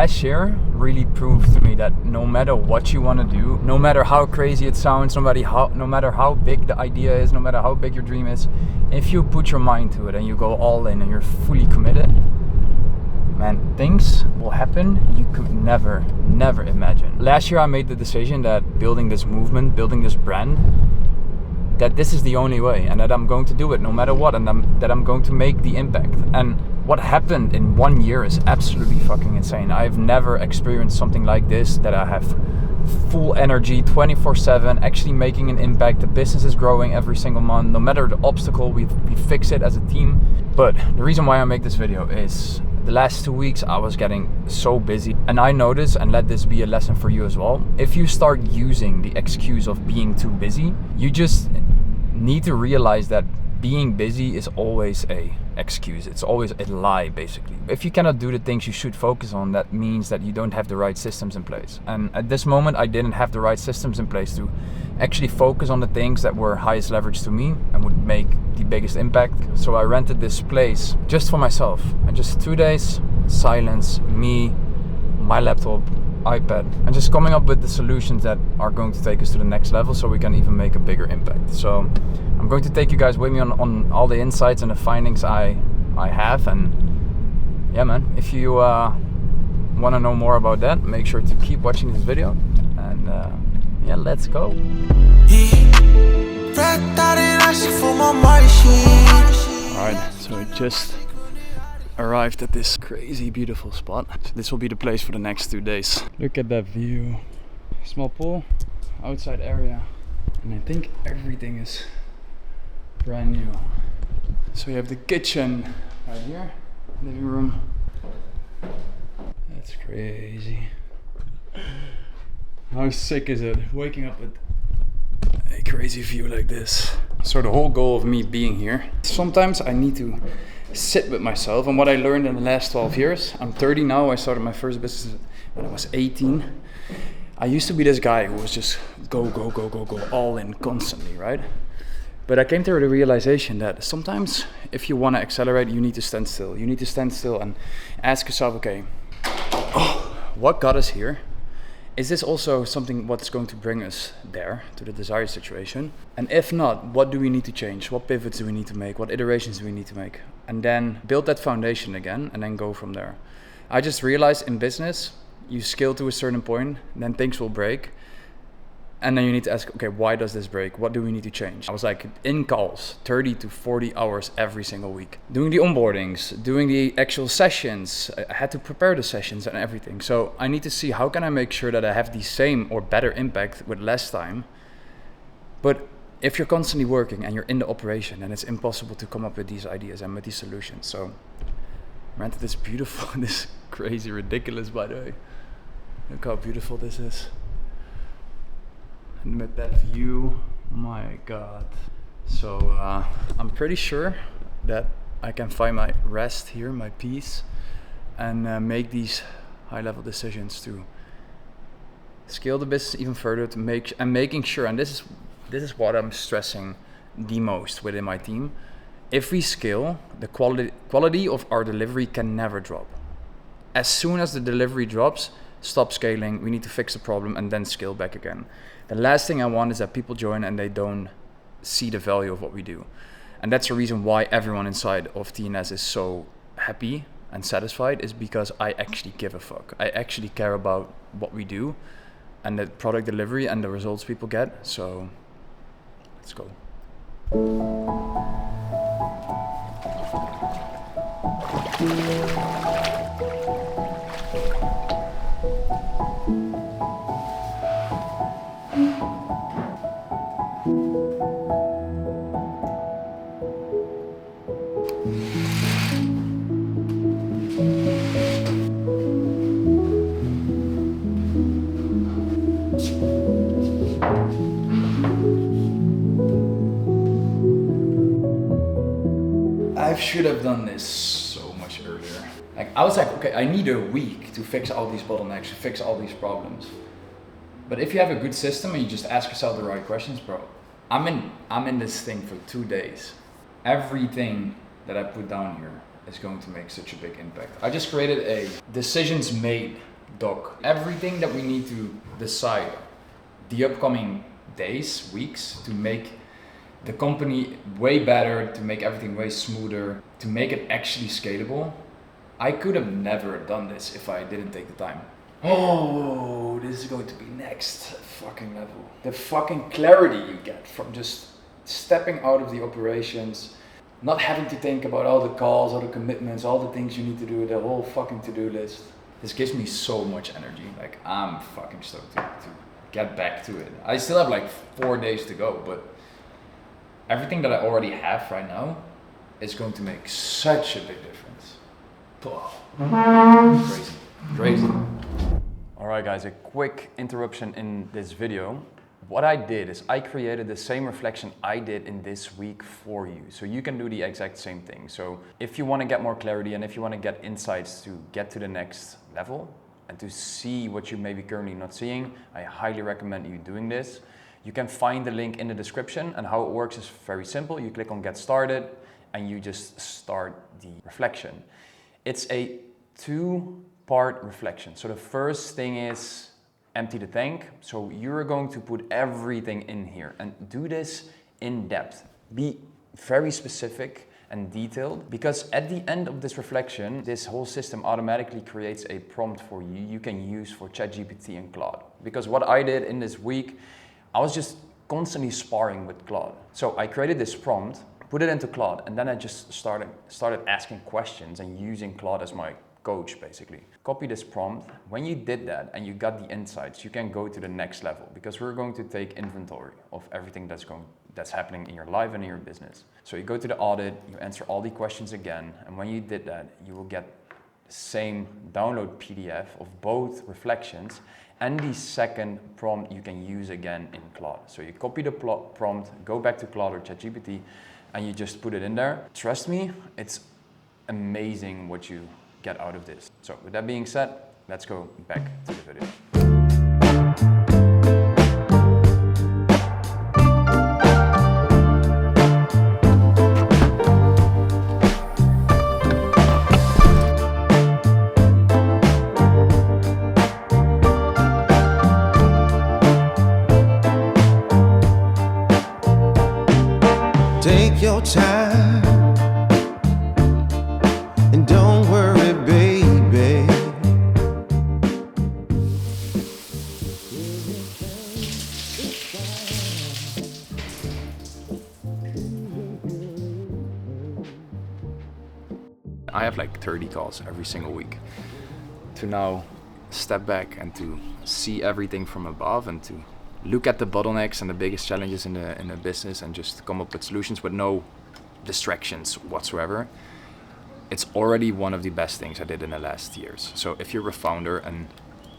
last year really proved to me that no matter what you want to do, no matter how crazy it sounds, no matter how big the idea is, no matter how big your dream is, if you put your mind to it and you go all in and you're fully committed, man, things will happen you could never imagine. Last year I made the decision that building this movement, building this brand, that this is the only way and that I'm going to do it no matter what, and that I'm going to make the impact. And what happened in 1 year is absolutely fucking insane. I've never experienced something like this, that I have full energy 24/7, actually making an impact. The business is growing every single month. No matter the obstacle, we fix it as a team. But the reason why I make this video is the last 2 weeks I was getting so busy, and I noticed, and let this be a lesson for you as well, if you start using the excuse of being too busy, you just need to realize that being busy is always a excuse. It's always a lie, basically. If you cannot do the things you should focus on, that means that you don't have the right systems in place. And at this moment I didn't have the right systems in place to actually focus on the things that were highest leverage to me and would make the biggest impact. So I rented this place just for myself, and just 2 days, silence, me, my laptop, iPad, and just coming up with the solutions that are going to take us to the next level so we can even make a bigger impact. So I'm going to take you guys with me on all the insights and the findings I have. And yeah, man, if you want to know more about that, make sure to keep watching this video. And yeah, let's go. Alright, so I just arrived at this crazy beautiful spot. So this will be the place for the next 2 days. Look at that view. Small pool, outside area, and I think everything is brand new. So you have the kitchen right here, living room. That's crazy. How sick is it waking up with a crazy view like this? So the whole goal of me being here, sometimes I need to sit with myself. And what I learned in the last 12 years, I'm 30 now, I started my first business when I was 18. I used to be this guy who was just go all in constantly, right? But I came to the realization that sometimes if you want to accelerate, you need to stand still. You need to stand still and ask yourself, okay, what got us here? Is this also something what's going to bring us there, to the desired situation? And if not, what do we need to change? What pivots do we need to make? What iterations do we need to make? And then build that foundation again and then go from there. I just realized in business, you scale to a certain point, then things will break. And then you need to ask, okay, why does this break? What do we need to change? I was like in calls, 30 to 40 hours every single week. Doing the onboardings, doing the actual sessions. I had to prepare the sessions and everything. So I need to see how can I make sure that I have the same or better impact with less time. But if you're constantly working and you're in the operation, then it's impossible to come up with these ideas and with these solutions. So rented this beautiful, this crazy, ridiculous, by the way. Look how beautiful this is. And with that view, my God. So I'm pretty sure that I can find my rest here, my peace, and make these high-level decisions to scale the business even further, to making sure, and this is what I'm stressing the most within my team. If we scale, the quality of our delivery can never drop. As soon as the delivery drops, stop scaling, we need to fix the problem and then scale back again. The last thing I want is that people join and they don't see the value of what we do. And that's the reason why everyone inside of TNS is so happy and satisfied, is because I actually give a fuck. I actually care about what we do and the product delivery and the results people get. So let's go. I should have done this so much earlier. Like I was like, okay, I need a week to fix all these bottlenecks, to fix all these problems. But if you have a good system and you just ask yourself the right questions, bro, I'm in this thing for 2 days. Everything that I put down here is going to make such a big impact. I just created a decisions made doc everything that we need to decide the upcoming days, weeks, to make the company way better, to make everything way smoother, to make it actually scalable. I could have never done this if I didn't take the time. Oh, this is going to be next fucking level. The fucking clarity you get from just stepping out of the operations, not having to think about all the calls, all the commitments, all the things you need to do, the whole fucking to-do list. This gives me so much energy. Like, I'm fucking stoked to get back to it. I still have like 4 days to go, but everything that I already have right now is going to make such a big difference. Crazy. All right, guys, a quick interruption in this video. What I did is I created the same reflection I did in this week for you. So you can do the exact same thing. So if you want to get more clarity and if you want to get insights to get to the next level and to see what you may be currently not seeing, I highly recommend you doing this. You can find the link in the description, and how it works is very simple. You click on Get Started and you just start the reflection. It's a 2-part reflection. So the first thing is empty the tank. So you're going to put everything in here and do this in depth. Be very specific and detailed, because at the end of this reflection, this whole system automatically creates a prompt for you you can use for ChatGPT and Claude. Because what I did in this week, I was just constantly sparring with Claude. So I created this prompt, put it into Claude, and then I just started asking questions and using Claude as my coach, basically. Copy this prompt. When you did that and you got the insights, you can go to the next level, because we're going to take inventory of everything that's happening in your life and in your business. So you go to the audit, you answer all the questions again, and when you did that, you will get the same download PDF of both reflections, and the second prompt you can use again in Claude. So you copy the prompt, go back to Claude or ChatGPT, and you just put it in there. Trust me, it's amazing what you get out of this. So with that being said, let's go back to the video. Take your time and don't worry, baby. I have like 30 calls every single week. To now step back and to see everything from above and to look at the bottlenecks and the biggest challenges in the business and just come up with solutions with no distractions whatsoever. It's already one of the best things I did in the last years. So if you're a founder and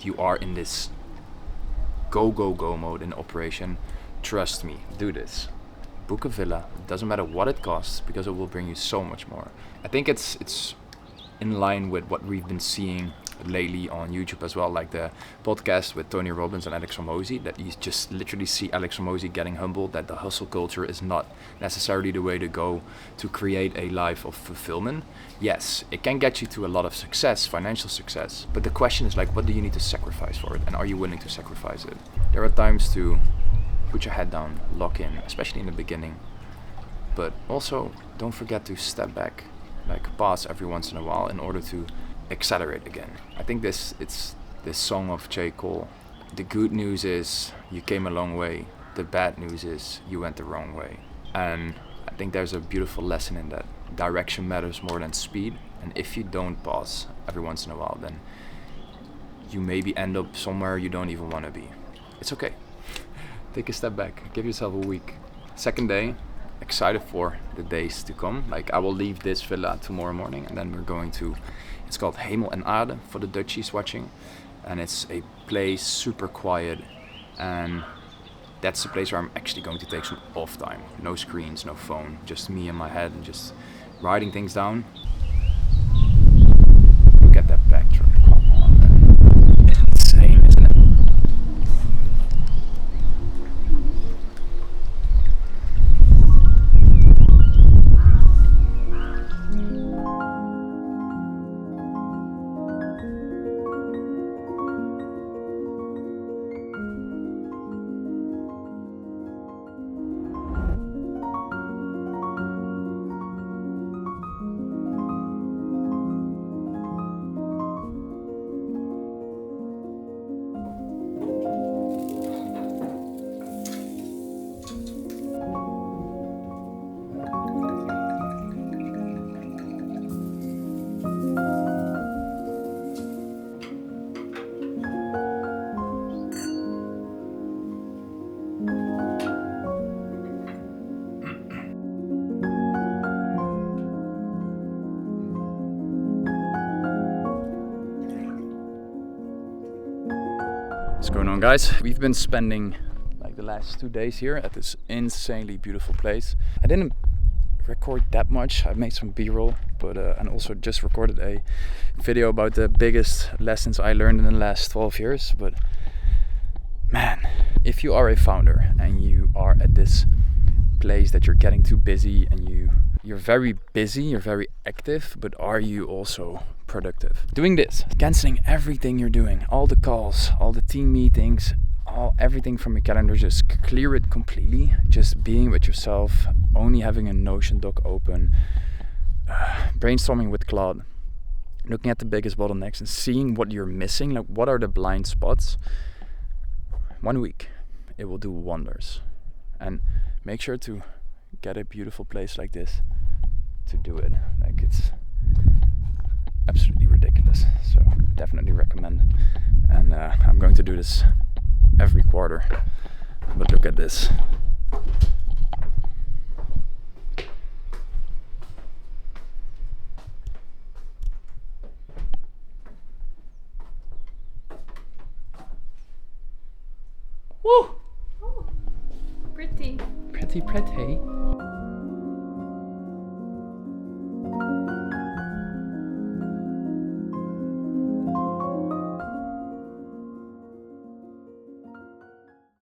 you are in this go mode in operation, trust me, do this. Book a villa. It doesn't matter what it costs, because it will bring you so much more. I think it's in line with what we've been seeing lately on YouTube as well, like the podcast with Tony Robbins and Alex Hormozi, that you just literally see Alex Hormozi getting humbled that the hustle culture is not necessarily the way to go to create a life of fulfillment. Yes, it can get you to a lot of success, financial success, but the question is like, what do you need to sacrifice for it, and are you willing to sacrifice it? There are times to put your head down, lock in, especially in the beginning, but also don't forget to step back, like pause every once in a while in order to accelerate again. I think it's this song of J. Cole. The good news is you came a long way. The bad news is you went the wrong way. And I think there's a beautiful lesson in that. Direction matters more than speed. And if you don't pause every once in a while, then you maybe end up somewhere you don't even want to be. It's okay. Take a step back. Give yourself a week. Second day, excited for the days to come. Like, I will leave this villa tomorrow morning, and then we're going to, it's called Hemel en Aarde for the Dutchies watching, and it's a place super quiet, and that's the place where I'm actually going to take some off time. No screens, no phone, just me and my head and just writing things down. Look at that backdrop. Come on, man. Insane, isn't it? on, guys? We've been spending like the last 2 days here at this insanely beautiful place. I didn't record that much. I made some B-roll, but and also just recorded a video about the biggest lessons I learned in the last 12 years. But man, if you are a founder and you are at this place that you're getting too busy and you're very busy, you're very active, but are you also productive? Doing this, canceling everything you're doing, all the calls, all the team meetings, everything from your calendar, just clear it completely. Just being with yourself, only having a Notion doc open, brainstorming with Claude, looking at the biggest bottlenecks and seeing what you're missing, like what are the blind spots. 1 week, it will do wonders. And make sure to get a beautiful place like this to do it. Like, it's absolutely ridiculous. So definitely recommend. And I'm going to do this every quarter. But look at this. Woo! Oh, pretty. Pretty.